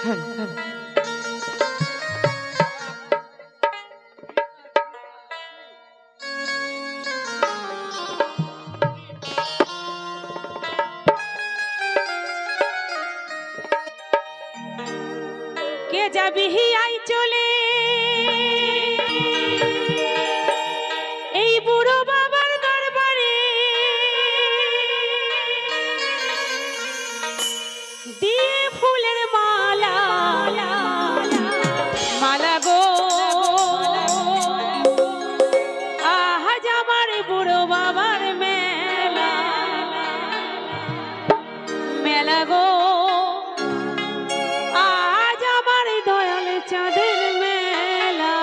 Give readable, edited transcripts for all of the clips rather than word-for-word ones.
কে যাবি আই চলে এই বুড়ো বাবার দরবারে দিয়ে ফুলের মালা মালা গো আজ আমার বুড়ো বাবার মেলা মেলা গো চাঁদের মেলা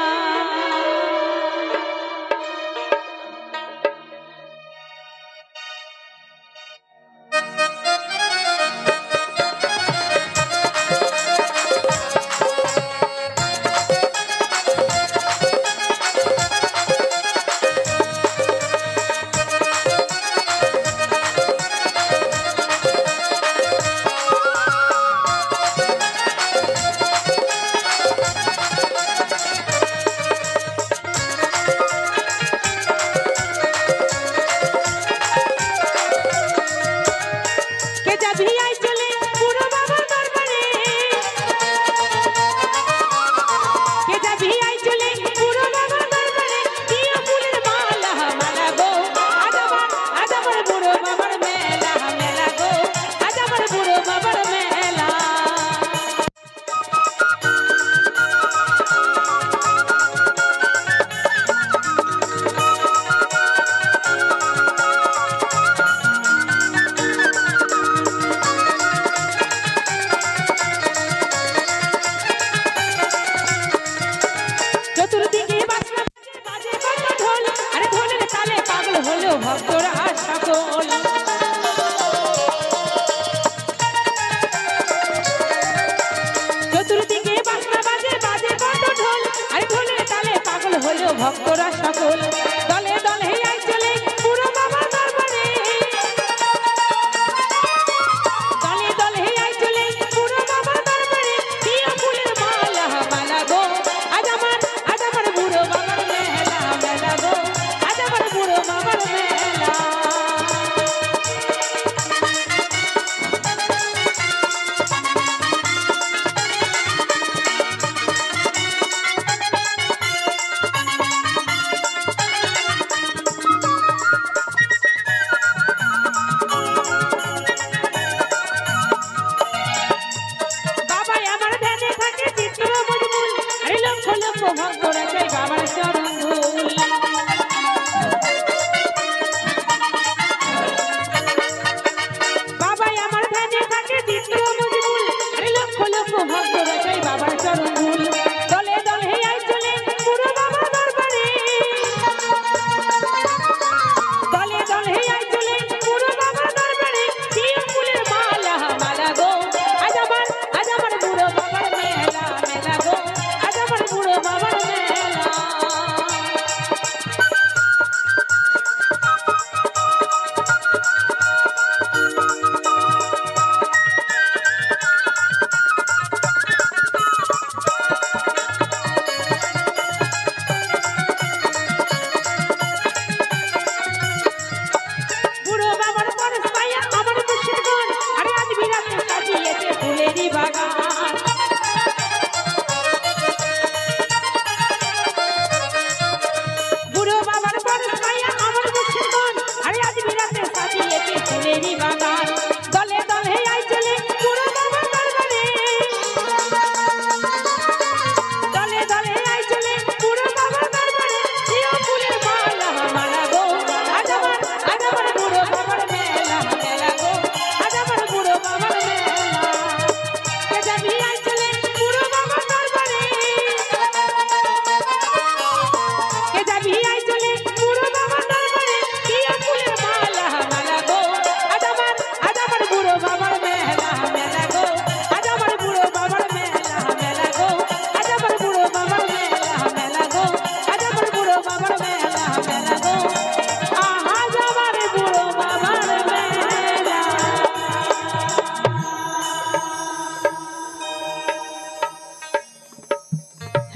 ভক্তরা সকল চতুর্দিকে বাজনা বাজে বাজে কত ঢোল আরে ঢোলের তালে পাগল হলো ভক্তরা সকল দলে দলে আই চলে বুড়ো বাবার দরবারে দলে দলে আই চলে বুড়ো বাবার দরবারে দিয়ে ফুলের মালা মালা গো আজ আমার বুড়ো বাবার মেলা মেলা গো আজ আমার বুড়ো বাবার মেলা ভক্তরা চাই বাবার চরণ ধুল বাবাই আমার ধ্যানে থাকে চিত্র মজবুল আরে লক্ষ লক্ষ ভক্তরা চাই বাবার চরণ ধুল দলে দলে আই চলে বুড়ো বাবার দরবারে দলে দলে আই চলে বুড়ো বাবার দরবারে দিয়ে ফুলের মালা মালা গো আজ আমার বুড়ো বাবার মেলা মেলা গো আজ আমার বুড়ো বাবার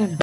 চলো